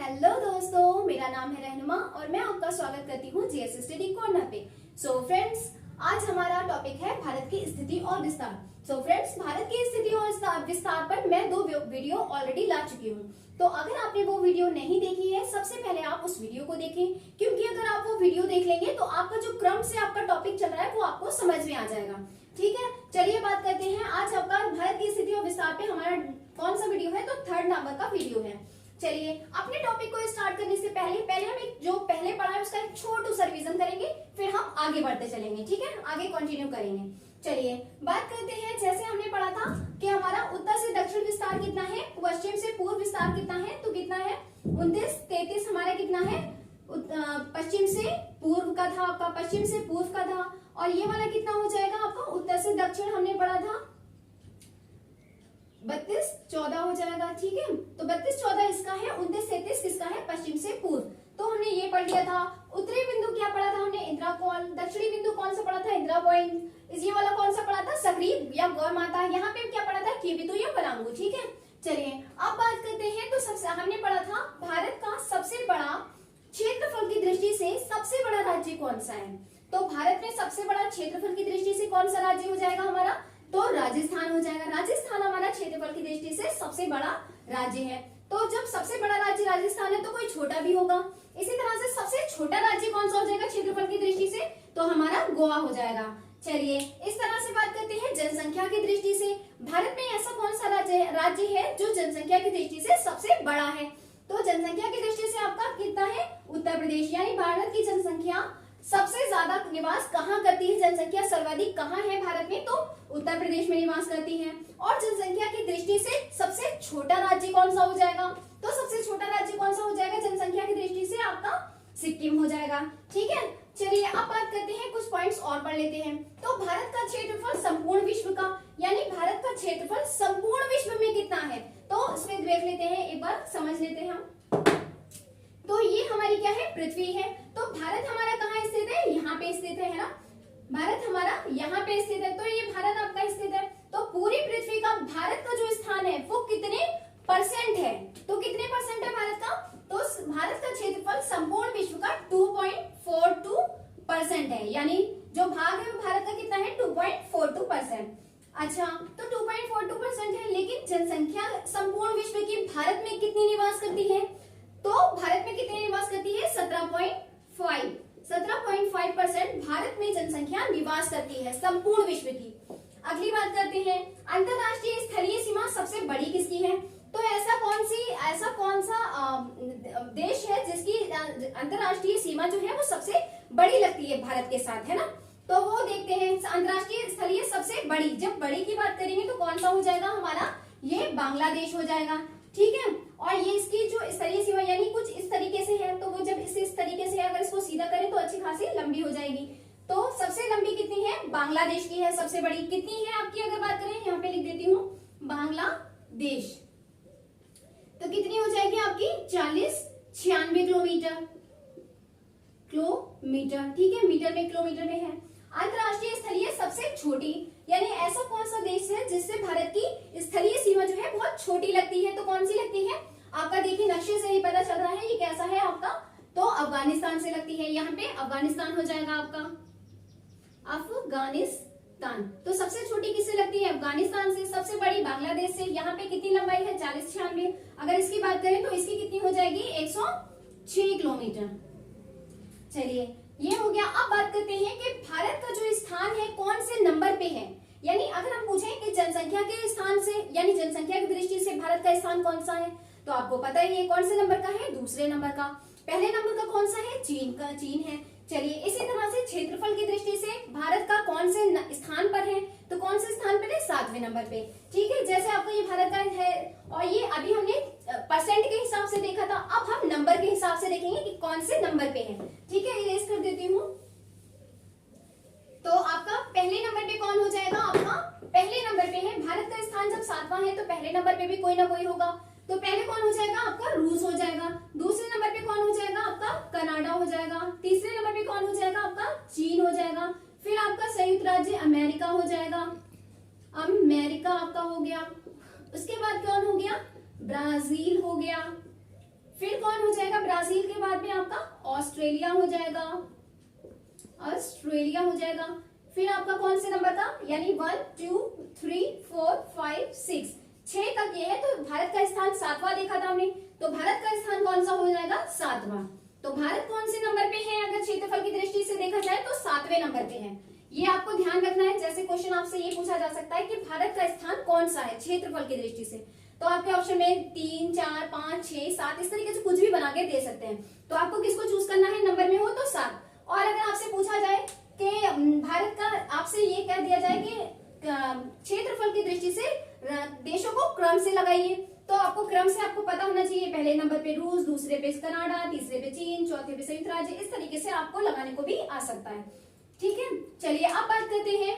Hello दोस्तों, मेरा नाम है रहनुमा और मैं आपका स्वागत करती हूँ जीएस स्टडी कॉर्नर पे। सो फ्रेंड्स, आज हमारा टॉपिक है भारत की स्थिति और विस्तार। सो फ्रेंड्स, भारत की स्थिति और विस्तार पर मैं 2 वीडियो ऑलरेडी ला चुकी हूँ। तो अगर आपने वो वीडियो नहीं देखी है, सबसे पहले आप उस वीडियो को देखें, क्योंकि अगर आप वो वीडियो देख लेंगे तो आपका जो क्रम से आपका टॉपिक चल रहा है वो आपको समझ में आ जाएगा। ठीक है, चलिए बात करते हैं। आज आपका भारत की स्थिति और विस्तार पे हमारा कौन सा वीडियो है, तो 3rd नंबर का वीडियो है। चलिए अपने टॉपिक को स्टार्ट करने से पहले हम एक जो पहले पढ़ा है उसका एक छोटू सा रिवीजन करेंगे, फिर हम आगे बढ़ते चलेंगे। ठीक है, आगे कंटिन्यू करेंगे। चलिए बात करते हैं। जैसे हमने पढ़ा था कि हमारा उत्तर से दक्षिण विस्तार कितना है, पश्चिम से पूर्व विस्तार कितना है, तो कितना है 29, 33 हमारा कितना है पश्चिम से पूर्व का था, आपका पश्चिम से पूर्व का था। और ये वाला कितना हो जाएगा आपका उत्तर से दक्षिण, हमने पढ़ा था 32, 14 हो जाएगा। ठीक है, तो 32, 14 इसका है, 29, 33 किसका है पश्चिम से पूर्व। तो हमने ये पढ़ लिया था। उत्तरी बिंदु क्या पढ़ा था हमने, इंदिरा कोण। दक्षिणी बिंदु कौन सा पढ़ा था, इंदिरा पॉइंट। ये वाला कौन सा पढ़ा था, सकरीब या गौर माता। यहाँ पे क्या पढ़ा था, कीबितु या पलांगू। ठीक है, चलिए अब बात करते हैं। तो सबसे हमने पढ़ा था भारत का सबसे बड़ा क्षेत्रफल की दृष्टि से सबसे बड़ा राज्य कौन सा है। तो भारत में सबसे बड़ा क्षेत्रफल की दृष्टि से कौन सा राज्य हो जाएगा हमारा, तो राजस्थान हो जाएगा। राजस्थान हमारा क्षेत्रफल की दृष्टि से सबसे बड़ा राज्य है। तो जब सबसे बड़ा राज्य राजस्थान है तो कोई छोटा भी होगा। इसी तरह से सबसे छोटा राज्य कौन सा हो जाएगा क्षेत्रफल की दृष्टि से, तो हमारा गोवा हो जाएगा। चलिए इस तरह से बात करते हैं जनसंख्या की दृष्टि से। भारत में ऐसा कौन सा राज्य है जो जनसंख्या की दृष्टि से सबसे बड़ा है, तो जनसंख्या की दृष्टि से आपका कितना है, उत्तर प्रदेश। यानी भारत की जनसंख्या सबसे ज्यादा निवास कहाँ करती है, जनसंख्या सर्वाधिक कहाँ है भारत में, तो उत्तर प्रदेश में निवास करती है। और जनसंख्या की दृष्टि से सबसे छोटा राज्य कौन सा हो जाएगा, तो सबसे छोटा राज्य कौन सा हो जाएगा जनसंख्या की दृष्टि से, आपका सिक्किम हो जाएगा। ठीक है, चलिए अब बात करते हैं, कुछ पॉइंट्स और पढ़ लेते हैं। तो भारत का क्षेत्रफल संपूर्ण विश्व का, यानी भारत का क्षेत्रफल संपूर्ण विश्व में कितना है, तो इसमें देख लेते हैं, एक बार समझ लेते हैं हम। तो ये हमारी क्या है, पृथ्वी है। तो भारत हमारा कहाँ स्थित है, यहाँ पे स्थित है ना, भारत हमारा यहाँ पे स्थित है। तो ये भारत आपका स्थित है। तो पूरी पृथ्वी का भारत का जो स्थान है वो कितने परसेंट है, तो कितने परसेंट है भारत का, तो भारत का क्षेत्रफल संपूर्ण विश्व का 2.42% है। यानी जो भाग है वो भारत का कितना है, 2.42%। अच्छा, तो 2.42% है, लेकिन जनसंख्या संपूर्ण विश्व की भारत में कितनी निवास करती है, तो भारत में कितनी निवास करती है, 17.5% भारत में जनसंख्या निवास करती है संपूर्ण विश्व की। अगली बात करते हैं, अंतरराष्ट्रीय स्थलीय सीमा सबसे बड़ी किसकी है, तो ऐसा कौन सा देश है जिसकी अंतरराष्ट्रीय सीमा जो है वो सबसे बड़ी लगती है भारत के साथ, है ना। तो वो देखते हैं, अंतरराष्ट्रीय स्थलीय सबसे बड़ी, जब बड़ी की बात करेंगे तो कौन सा हो जाएगा हमारा, ये बांग्लादेश हो जाएगा। ठीक है, और ये इसकी जो स्थलीय सीमा यानी कुछ इस तरीके से है, तो वो जब इस तरीके से अगर इसको सीधा करें तो अच्छी खासी लंबी हो जाएगी। तो सबसे लंबी कितनी है, बांग्लादेश की है सबसे बड़ी। कितनी है आपकी, अगर बात करें यहाँ पे लिख देती हूँ, बांग्लादेश तो कितनी हो जाएगी आपकी, 40-96 किलोमीटर। ठीक है, मीटर में किलोमीटर में है। अंतरराष्ट्रीय स्थलीय सबसे छोटी, यानी ऐसा कौन सा देश है जिससे भारत की स्थलीय सीमा जो है बहुत छोटी लगती है, तो कौन सी लगती है आपका, देखिए नक्शे से ही पता चल रहा है ये कैसा है आपका, तो अफगानिस्तान से लगती है। यहाँ पे अफगानिस्तान हो जाएगा आपका, अफगानिस्तान। तो सबसे छोटी किससे लगती है, अफगानिस्तान से। सबसे बड़ी बांग्लादेश से। यहाँ पे कितनी लंबाई है, 40-96। अगर इसकी बात करें तो इसकी कितनी हो जाएगी, 106 किलोमीटर। चलिए ये हो गया। अब बात करते हैं कि भारत का जो स्थान है कौन से नंबर पे है, यानी अगर हम पूछें कि जनसंख्या के स्थान से, यानी जनसंख्या की दृष्टि से भारत का स्थान कौन सा है, तो आपको पता ही है कौन से नंबर का है, दूसरे नंबर का। पहले नंबर का कौन सा है, चीन है। चलिए इसी तरह से क्षेत्रफल की दृष्टि से भारत का कौन से स्थान पर है, तो कौन से स्थान पर है, 7वें नंबर पे। ठीक है, जैसे आपको ये भारत का है, और ये अभी हमने परसेंट के हिसाब से देखा था, अब हम नंबर के हिसाब से देखेंगे कि कौन से नंबर पे है। ठीक है, इरेज कर देती हूँ। तो आपका पहले नंबर पे कौन हो जाएगा, आपका पहले नंबर पे है। भारत का स्थान जब 7वां है तो पहले नंबर पे भी कोई ना कोई होगा। तो पहले कौन हो जाएगा आपका, रूस हो जाएगा। दूसरे नंबर पे कौन हो जाएगा आपका, कनाडा हो जाएगा। तीसरे नंबर पे कौन हो जाएगा आपका, चीन हो जाएगा। फिर आपका संयुक्त राज्य अमेरिका हो जाएगा, अमेरिका आपका हो गया। उसके बाद कौन हो गया, ब्राजील हो गया। फिर कौन हो जाएगा ब्राजील के बाद में आपका? ऑस्ट्रेलिया हो जाएगा, ऑस्ट्रेलिया हो जाएगा। फिर आपका कौन से नंबर था? यानी 1 2 3 4 5 6 6 तक ये है। तो भारत का स्थान 7वां देखा था हमने, तो भारत का स्थान कौन सा हो जाएगा? 7वां। तो भारत कौन से नंबर पे है अगर क्षेत्रफल की दृष्टि से देखा जाए तो 7वें नंबर पे है। ये आपको ध्यान रखना है। जैसे क्वेश्चन आपसे ये पूछा जा सकता है कि भारत का स्थान कौन सा है क्षेत्रफल की दृष्टि से, तो आपके ऑप्शन में 3 4 5 6 7 इस तरीके से कुछ भी बना के दे सकते हैं। तो आपको किसको चूज करना है? नंबर में हो तो 7। और अगर आपसे पूछा जाए कि भारत का, आपसे ये कह दिया जाए कि क्षेत्रफल की दृष्टि से देशों को क्रम से लगाइए, तो आपको क्रम से आपको पता होना चाहिए। पहले नंबर पे रूस, दूसरे पे कनाडा, तीसरे पे चीन, चौथे पे संयुक्त राज्य, इस तरीके से आपको लगाने को भी आ सकता है। ठीक है, चलिए अब बात करते हैं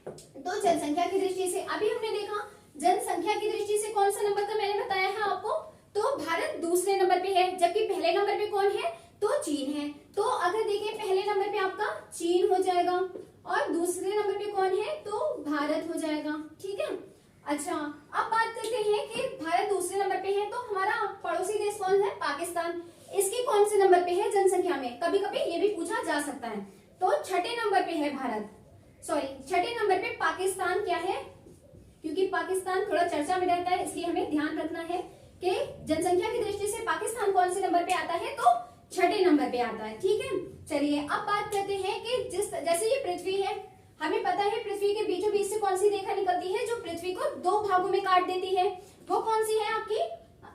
तो जनसंख्या की दृष्टि से। अभी हमने देखा जनसंख्या की दृष्टि से कौन सा नंबर का मैंने बताया है आपको, तो भारत दूसरे नंबर पे है, जबकि पहले नंबर पे कौन है? तो चीन है। तो अगर देखें पहले नंबर पे आपका चीन हो जाएगा और दूसरे नंबर पे कौन है? तो भारत हो जाएगा। ठीक है, अच्छा अब बात करते हैं कि भारत दूसरे नंबर पे है, तो हमारा पड़ोसी देश कौन है? पाकिस्तान। इसके कौन से नंबर पे है जनसंख्या में? कभी कभी ये भी पूछा जा सकता है। तो छठे नंबर पे है भारत, सॉरी छठे नंबर पे पाकिस्तान क्या है, क्योंकि पाकिस्तान थोड़ा चर्चा में रहता है, इसलिए हमें ध्यान रखना है कि जनसंख्या की दृष्टि से पाकिस्तान कौन से नंबर पे आता है? तो छठे नंबर पे आता है। ठीक है, चलिए अब बात करते हैं कि जैसे ये पृथ्वी है, हमें पता है पृथ्वी के बीचों बीच से कौन सी रेखा निकलती है जो पृथ्वी को 2 भागों में काट देती है? वो कौन सी है आपकी?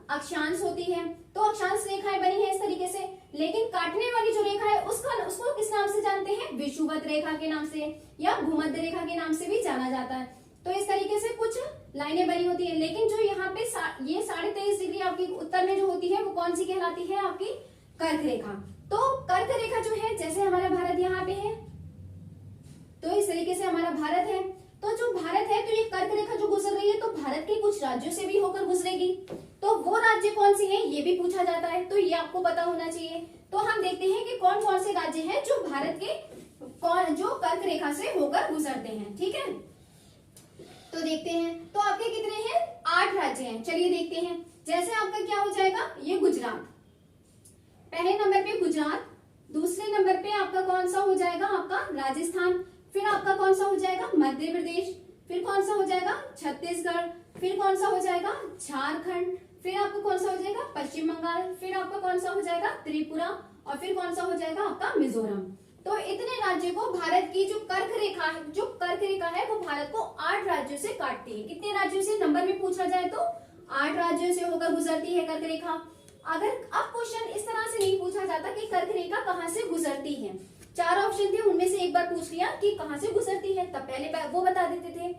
अक्षांश होती है। तो अक्षांश रेखाएं बनी है इस तरीके से, लेकिन काटने वाली जो रेखा है उसको किस नाम से जानते हैं? विषुवत रेखा के नाम से या भूमध्य रेखा के नाम से भी जाना जाता है। तो इस तरीके से कुछ लाइनें बनी होती है, लेकिन जो यहाँ पे ये 23.5 डिग्री आपकी उत्तर में जो होती है वो कौन सी कहलाती है? आपकी कर्क रेखा। तो कर्क रेखा जो है, जैसे हमारा भारत यहाँ पे है, तो इस तरीके से हमारा भारत है। तो जो भारत है, तो ये कर्क रेखा जो गुजर रही है, तो भारत के कुछ राज्यों से भी होकर गुजरेगी। तो वो राज्य कौन से हैं ये भी पूछा जाता है, तो ये आपको पता होना चाहिए। तो हम देखते हैं कि कौन कौन से राज्य हैं जो भारत के जो कर्क रेखा से होकर गुजरते हैं। ठीक है, तो देखते हैं। तो आपके कितने हैं? 8 राज्य हैं। चलिए देखते हैं। जैसे आपका क्या हो जाएगा? ये गुजरात, पहले नंबर पे गुजरात, दूसरे नंबर पे आपका कौन सा हो जाएगा? आपका राजस्थान। फिर आपका कौन सा हो जाएगा? मध्य प्रदेश। फिर कौन सा हो जाएगा? छत्तीसगढ़। फिर कौन सा हो जाएगा? झारखंड। फिर आपका कौन सा हो जाएगा? पश्चिम बंगाल। फिर आपका कौन सा हो जाएगा? त्रिपुरा। और फिर कौन सा हो जाएगा? आपका मिजोरम। तो इतने राज्यों को भारत की जो कर्क रेखा है वो भारत को 8 राज्यों से काटती है। कितने राज्यों से? नंबर में पूछा जाए तो 8 राज्यों से होकर गुजरती है कर्क रेखा। अगर अब क्वेश्चन इस तरह से नहीं पूछा जाता कि कर्क रेखा कहाँ से गुजरती है, 4 ऑप्शन थे उनमें से एक बार पूछ लिया कि कहाँ से गुजरती है, तब पहले वो बता देते थे।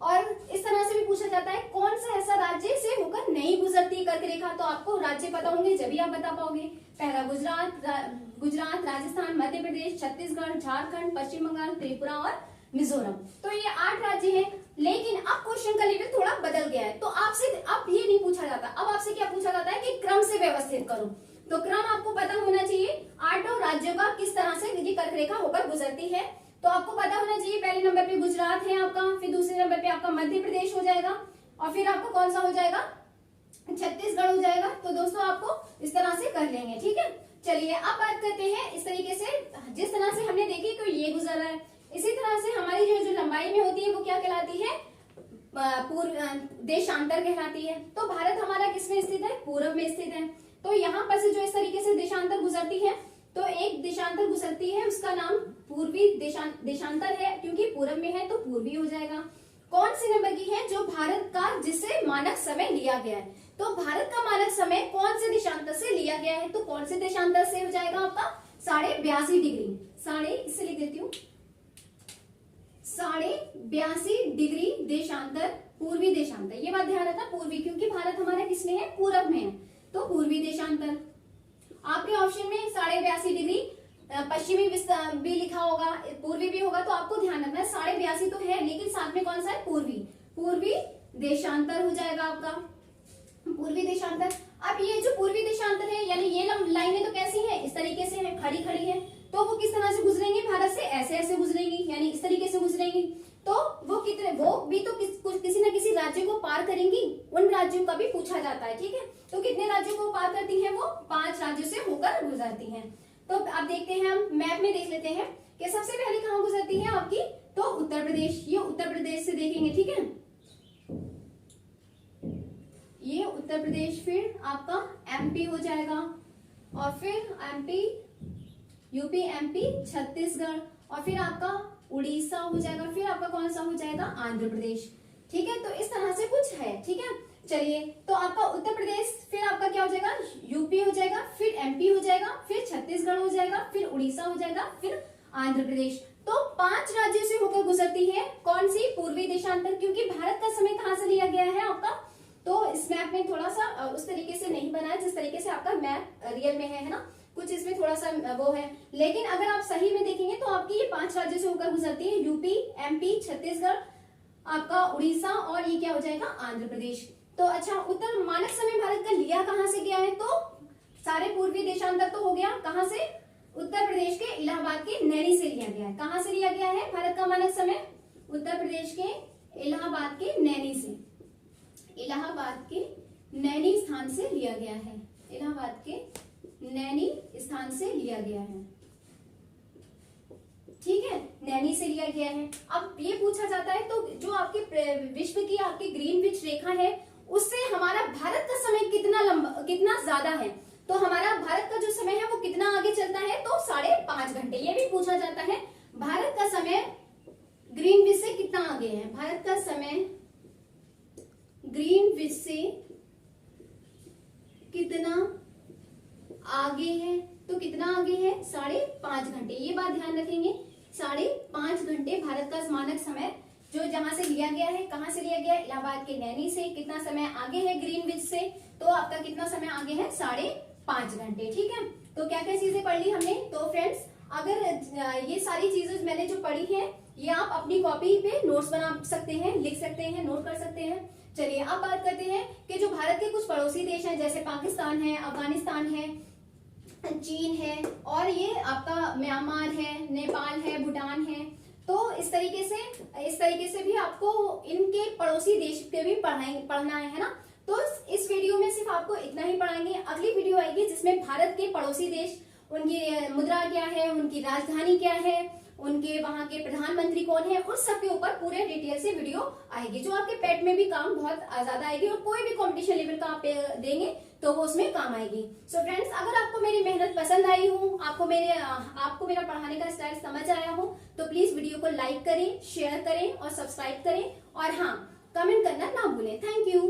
और इस तरह से भी पूछा जाता है कौन सा ऐसा राज्य से होकर नहीं गुजरती कर्क रेखा, तो आपको राज्य पता होंगे जब ही आप बता पाओगे। पहला गुजरात, राजस्थान, मध्य प्रदेश, छत्तीसगढ़, झारखंड, पश्चिम बंगाल, त्रिपुरा और मिजोरम। तो ये 8 राज्य हैं। लेकिन अब क्वेश्चन का लेवल थोड़ा बदल गया है, तो आपसे अब ये नहीं पूछा जाता, अब आपसे क्या पूछा जाता है कि क्रम से व्यवस्थित करो। तो क्रम आपको पता होना चाहिए 8 राज्यों का किस तरह से ये कर्क रेखा होकर गुजरती है। तो आपको पता होना चाहिए पहले नंबर पे गुजरात है आपका, फिर दूसरे नंबर पे आपका मध्य प्रदेश हो जाएगा, और फिर आपका कौन सा हो जाएगा? छत्तीसगढ़ हो जाएगा। तो दोस्तों आपको इस तरह से कर लेंगे। ठीक है, चलिए अब बात करते हैं इस तरीके से, जिस तरह से हमने देखी तो ये गुजर रहा है, इसी तरह से हमारी जो लंबाई में होती है वो क्या कहलाती है? पूर्व देशांतर कहलाती है। तो भारत हमारा किसमें स्थित है? पूर्व में स्थित है। तो यहाँ पर से जो इस तरीके से देशांतर गुजरती है, तो एक देशांतर गुजरती है उसका नाम पूर्वी देशांतर है, क्योंकि पूर्व में है तो पूर्वी हो जाएगा। कौन सी नंबर की है? जो भारत का जिससे मानक समय लिया गया है। तो भारत का मानक समय कौन से देशांतर से लिया गया है? तो कौन से देशांतर से हो जाएगा आपका? 82.5 डिग्री, इसे लिख देती हूँ, 82.5 डिग्री देशांतर, पूर्वी देशांतर। ये बात ध्यान रखना, पूर्वी, क्योंकि भारत हमारा किसमें है? पूरब में है, तो पूर्वी देशांतर। आपके ऑप्शन में 82.5 डिग्री पश्चिमी भी लिखा होगा, पूर्वी भी होगा, तो आपको ध्यान रखना है 82.5 तो है, लेकिन साथ में कौन सा है? पूर्वी देशांतर हो जाएगा आपका, पूर्वी देशांतर। अब ये जो पूर्वी देशांतर है, यानी ये लाइनें तो कैसी है? इस तरीके से है, खड़ी है, तो वो किस तरह से गुजरेंगी? भारत से ऐसे गुजरेंगी, यानी इस तरीके से गुजरेंगी। तो वो भी तो किसी न किसी राज्य को पार करेंगी, उन राज्यों का भी पूछा जाता है। ठीक है, तो कितने राज्यों को पार करती है वो? 5 राज्यों से होकर गुजरती हैं। तो अब देखते हैं, हम मैप में देख लेते हैं कि सबसे पहले कहाँ गुजरती है आपकी, तो उत्तर प्रदेश। ये उत्तर प्रदेश से देखेंगे, ठीक है, ये उत्तर प्रदेश, फिर आपका एमपी हो जाएगा, और फिर एमपी, यूपी, एमपी, छत्तीसगढ़, और फिर आपका उड़ीसा हो जाएगा, फिर आपका कौन सा हो जाएगा, आंध्र प्रदेश। ठीक है, तो इस तरह से कुछ है। ठीक है, चलिए, तो आपका उत्तर प्रदेश, फिर आपका क्या हो जाएगा, यूपी हो जाएगा, फिर एमपी हो जाएगा, फिर छत्तीसगढ़ हो जाएगा, फिर उड़ीसा हो जाएगा, फिर आंध्र प्रदेश। तो 5 राज्यों से होकर गुजरती है कौन सी, पूर्वी देशांतर। क्योंकि भारत का समय कहां से लिया गया है आपका, तो इस मैप में थोड़ा सा उस तरीके से नहीं बना है जिस तरीके से आपका मैप रियल में है ना, कुछ इसमें थोड़ा सा वो है। लेकिन अगर आप सही में देखेंगे तो आपकी ये 5 राज्यों से होकर गुजरती है, यूपी, एमपी, छत्तीसगढ़, आपका उड़ीसा, और ये क्या हो जाएगा, आंध्र प्रदेश। तो अच्छा, उत्तर मानक समय भारत का लिया कहां से गया है, तो सारे पूर्वी देशांतर तो हो गया, कहां से, उत्तर प्रदेश के इलाहाबाद के नैनी से लिया गया है। कहां से लिया गया है भारत का मानक समय, उत्तर प्रदेश के इलाहाबाद के नैनी से, इलाहाबाद के नैनी स्थान से लिया गया है, इलाहाबाद के नैनी स्थान से लिया गया है। ठीक है, नैनी से लिया गया है। अब ये पूछा जाता है तो जो आपके विश्व की आपकी ग्रीनविच रेखा है उससे हमारा भारत का समय कितना लंबा, कितना ज्यादा है, तो हमारा भारत का जो समय है वो कितना आगे चलता है, तो 5.5 घंटे। ये भी पूछा जाता है, भारत का समय ग्रीनविच से कितना आगे है, भारत का समय ग्रीनविच से कितना आगे है, तो कितना आगे है, 5.5 घंटे। ये बात ध्यान रखेंगे, 5.5 घंटे भारत का मानक समय जो जहां से लिया गया है, कहां से लिया गया है, इलाहाबाद के नैनी से। कितना समय आगे है ग्रीनविच से, तो आपका कितना समय आगे है, 5.5 घंटे। ठीक है, तो क्या क्या चीजें पढ़ ली हमने। तो फ्रेंड्स, अगर ये सारी चीजें मैंने जो पढ़ी है ये आप अपनी कॉपी पे नोट्स बना सकते हैं, लिख सकते हैं, नोट कर सकते हैं। चलिए अब बात करते हैं कि जो भारत के कुछ पड़ोसी देश हैं, जैसे पाकिस्तान है, अफगानिस्तान है, चीन है, और ये आपका म्यांमार है, नेपाल है, भूटान है। तो इस तरीके से भी आपको इनके पड़ोसी देश के भी पढ़ना है ना। तो इस वीडियो में सिर्फ आपको इतना ही पढ़ाएंगे। अगली वीडियो आएगी जिसमें भारत के पड़ोसी देश, उनकी मुद्रा क्या है, उनकी राजधानी क्या है, उनके वहां के प्रधानमंत्री कौन है, उस सब के ऊपर पूरे डिटेल से वीडियो आएगी, जो आपके पेट में भी काम बहुत ज्यादा आएगी, और कोई भी कंपटीशन लेवल का आप देंगे तो वो उसमें काम आएगी। सो फ्रेंड्स, अगर आपको मेरी मेहनत पसंद आई हो, आपको मेरा पढ़ाने का स्टाइल समझ आया हो, तो प्लीज वीडियो को लाइक करें, शेयर करें और सब्सक्राइब करें, और हाँ, कमेंट करना ना भूलें। Thank you.